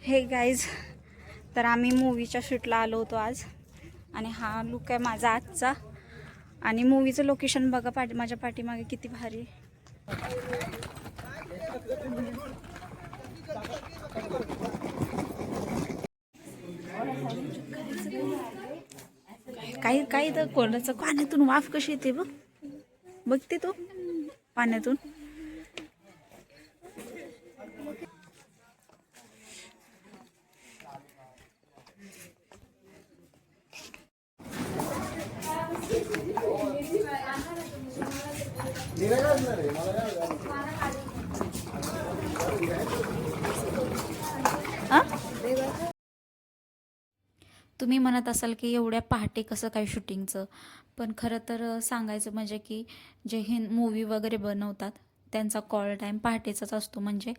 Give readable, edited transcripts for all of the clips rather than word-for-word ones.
हे गाईज, तर आम्ही मूवीच्या शूटला आलो होतो आज आणि हा लुक आहे माझा आजचा. आणि मूवीचं लोकेशन बघा माझ्या पाठीमागे किती भारी. काही काही तर कोणाचं पाण्यातून वाफ कशी येते बघते तो पाण्यातून. तुम्ही म्हणत असाल की एवढ्या पहाटे कसं काय शूटिंगचं, पण खरं तर सांगायचं म्हणजे की जे हे मूवी वगैरे बनवतात त्यांचा कॉल टाईम पहाटेचाच असतो. म्हणजे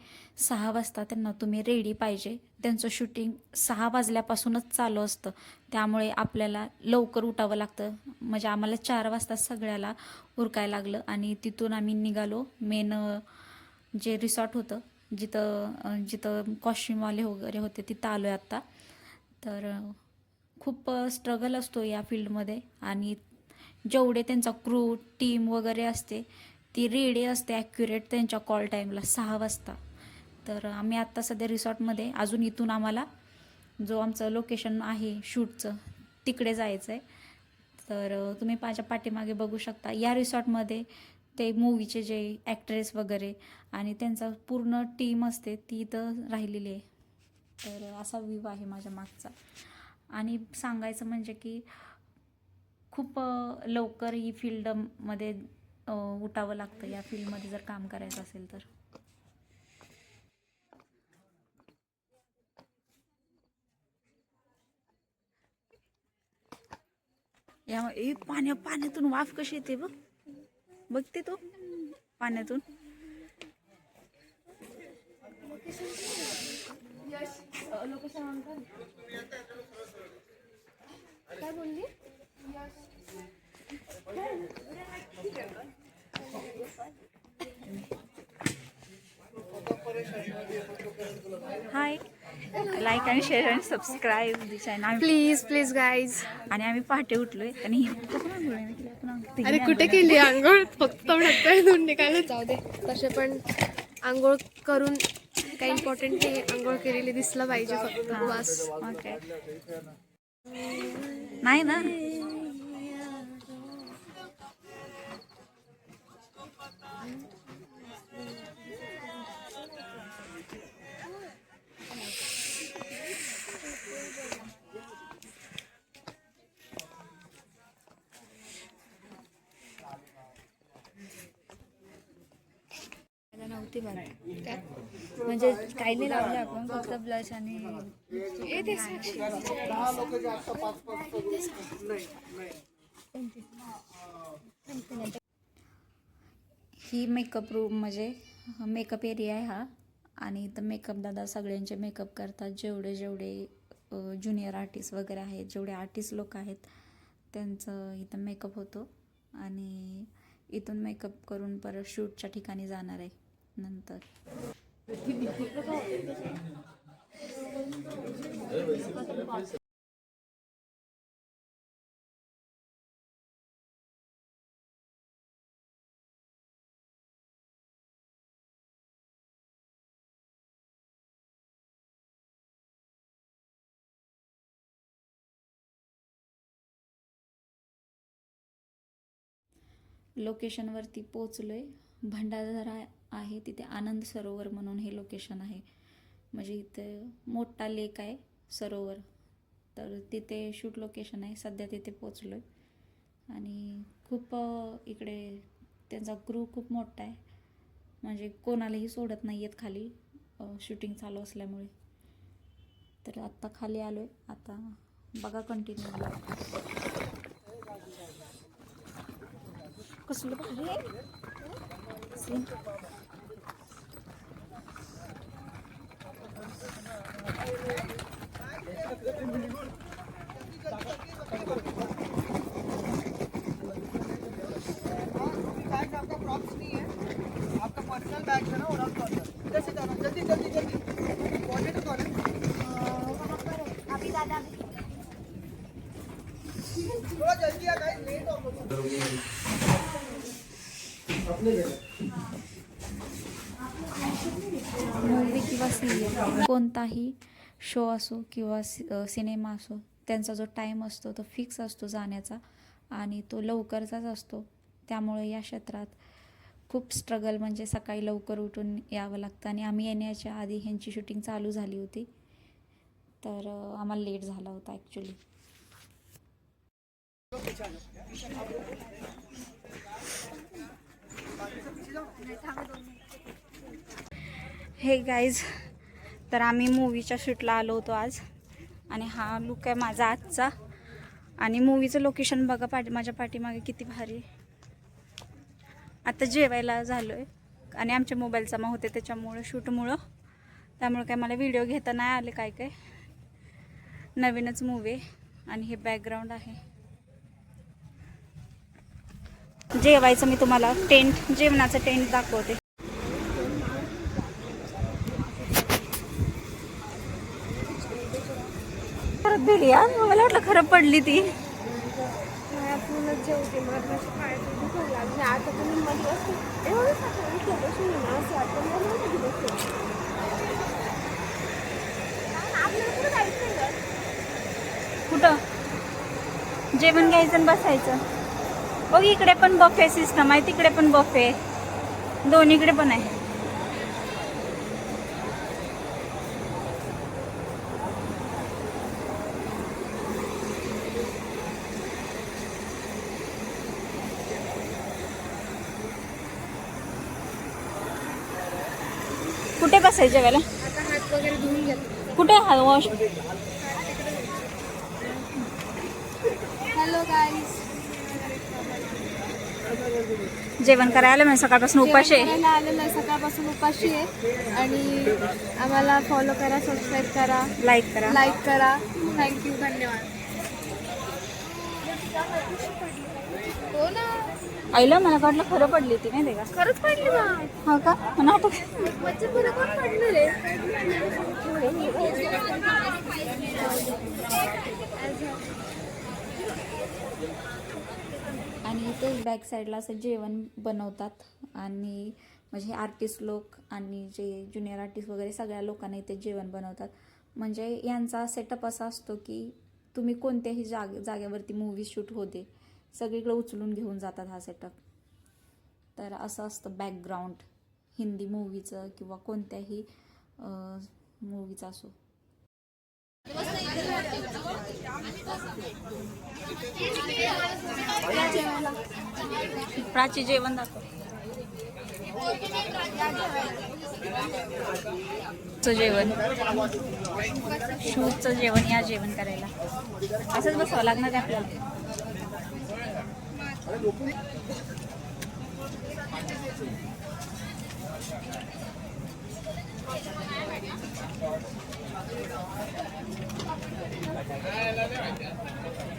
6 वाजता त्यांना तुम्ही रेडी पाहिजे. त्यांचं शूटिंग 6 वाजल्यापासूनच चालू असतं. त्यामुळे आपल्याला लवकर उठावं लागतं. म्हणजे आम्हाला 4 वाजता सगळ्याला उरकायला लागलं आणि तिथून आम्ही निघालो. मेन जे रिसॉर्ट होतं जिथं जिथं कॉस्ट्युमवाले वगैरे होते तिथं आलो आहे आत्ता. तर खूप स्ट्रगल असतो या फील्डमध्ये आणि जेवढे त्यांचा क्रू टीम वगैरे असते ती रेडी असते ॲक्युरेट त्यांच्या कॉल टाईमला 6 वाजता. तर आम्ही आत्ता सध्या रिसॉर्टमध्ये, अजून इथून आम्हाला जो आमचं लोकेशन आहे शूटचं तिकडे जायचं आहे. तर तुम्ही माझ्या पाठीमागे बघू शकता या रिसॉर्टमध्ये ते मूवीचे जे ॲक्ट्रेस वगैरे आणि त्यांचा पूर्ण टीम असते ती इथं राहिलेली आहे. तर असा व्ह्यू आहे माझ्या मागचा. आणि सांगायचं म्हणजे की खूप लवकर ही फील्डमध्ये उठावं लागतं या फील्डमध्ये जर काम करायचं असेल तर. या पाण्यातून वाफ कशी येते बघते तो पाण्यातून. काय बोलली? हाय, लाईक आणि शेअर आणि subscribe the channel please please guys. आणि आम्ही पहाटे उठलोय आणि अरे कुठे केली आंघोळ? फक्त धुवून निघायला जाऊ दे. तसे पण आंघोळ करून काही इम्पॉर्टंट नाही. आंघोळ केलेली दिसलं पाहिजे फक्त बस. ओके. नाही ना. नव्हती म्हणजे काही नाही लावलं आपण, फक्त ब्लश आणि ही मेकअप रूम म्हणजे मेकअप एरिया आहे हा. आणि इथं मेकअप दादा सगळ्यांचे मेकअप करतात. जेवढे ज्युनियर आर्टिस्ट वगैरे आहेत, जेवढे आर्टिस्ट लोक आहेत त्यांचं इथं मेकअप होतो. आणि इथून मेकअप करून परत शूटच्या ठिकाणी जाणार आहे नंतर. लोकेशनवरती पोचलो आहे. भंडारदरा आहे तिथे आनंद सरोवर म्हणून हे लोकेशन आहे. म्हणजे इथे मोठा लेक आहे, सरोवर. तर तिथे शूट लोकेशन आहे. सध्या तिथे पोचलो आहे. आणि खूप इकडे त्यांचा क्रू खूप मोठा आहे. म्हणजे कोणालाही सोडत नाही आहेत खाली शूटिंग चालू असल्यामुळे. तर आत्ता खाली आलो आहे. आता बघा कंटिन्यू. कसलं भारी आहे. आपका प्रॉप्स नहीं है, आपका पर्सनल बैग है ना, और आप जल्दी जल्दी जल्दी पॉकेट कौन है? मूवी किंवा सिरियल कोणताही शो असो किंवा सिनेमा असो, त्यांचा जो टाईम असतो तो फिक्स असतो जाण्याचा आणि तो लवकरचाच असतो. त्यामुळे या क्षेत्रात खूप स्ट्रगल, म्हणजे सकाळी लवकर उठून यावं लागतं आणि आम्ही येण्याच्या आधी ह्यांची शूटिंग चालू झाली होती, तर आम्हाला लेट झाला होता ॲक्च्युली. हे गाईज, तर आम्ही मूवीच्या शूटला आलो होतो आज आणि हा लुक आहे माझा आजचा. आणि मूवीचं लोकेशन बघा माझ्या पाठीमागे किती भारी. आता जेवायला झालो आहे आणि आमच्या मोबाईलचा मग होते त्याच्यामुळं शूटमुळं, त्यामुळे काय मला व्हिडिओ घेता नाही आले. काय काय नवीनच मूवी आहे आणि हे बॅकग्राऊंड आहे. जेवायचं मी तुम्हाला जेवणाचं टेंट दाखवते. परत दिली यार, मला वाटलं खरं पडली ती. कुठं जेवण घ्यायचं आणि बसायचं. बघ इकडे पण बफे सिस्टम आहे, तिकडे पण बफे, दोन्हीकडे पण आहे. कुठे बसायचं जेवायला? आता हात वगैरे धुवून घेतो. कुठे हा वॉश? हॅलो गाईज, जेवण करायला मी सकाळपासून उपाशी आहे. आलेलं आहे, सकाळपासून उपाशी आहे. आणि आम्हाला फॉलो करा, सबस्क्राईब करा, लाईक करा. थँक्यू, धन्यवाद. हो ना, आईला मला वाटलं खरं पडली ती, नाही का? खरंच पडली ना. हो का? मला आठवत. म्हणजे तुला कोण पडलं रे? आणि इथेच बॅक साईडला असं जेवण बनवतात आणि म्हणजे आर्टिस्ट लोक आणि जे ज्युनियर आर्टिस्ट वगैरे सगळ्या लोकांना इथे जेवण बनवतात. म्हणजे यांचा सेटअप असा असतो की तुम्ही कोणत्याही जागेवरती मूवी शूट होते सगळीकडे उचलून घेऊन जातात हा सेटअप. तर असं असतं बॅकग्राऊंड हिंदी मूवीचं किंवा कोणत्याही मूवीचं असो. प्राची जेवण दाखव. जेवण शूटचं जेवण या जेवण करायला असंच बसावं लागणार आहे आपल्याला.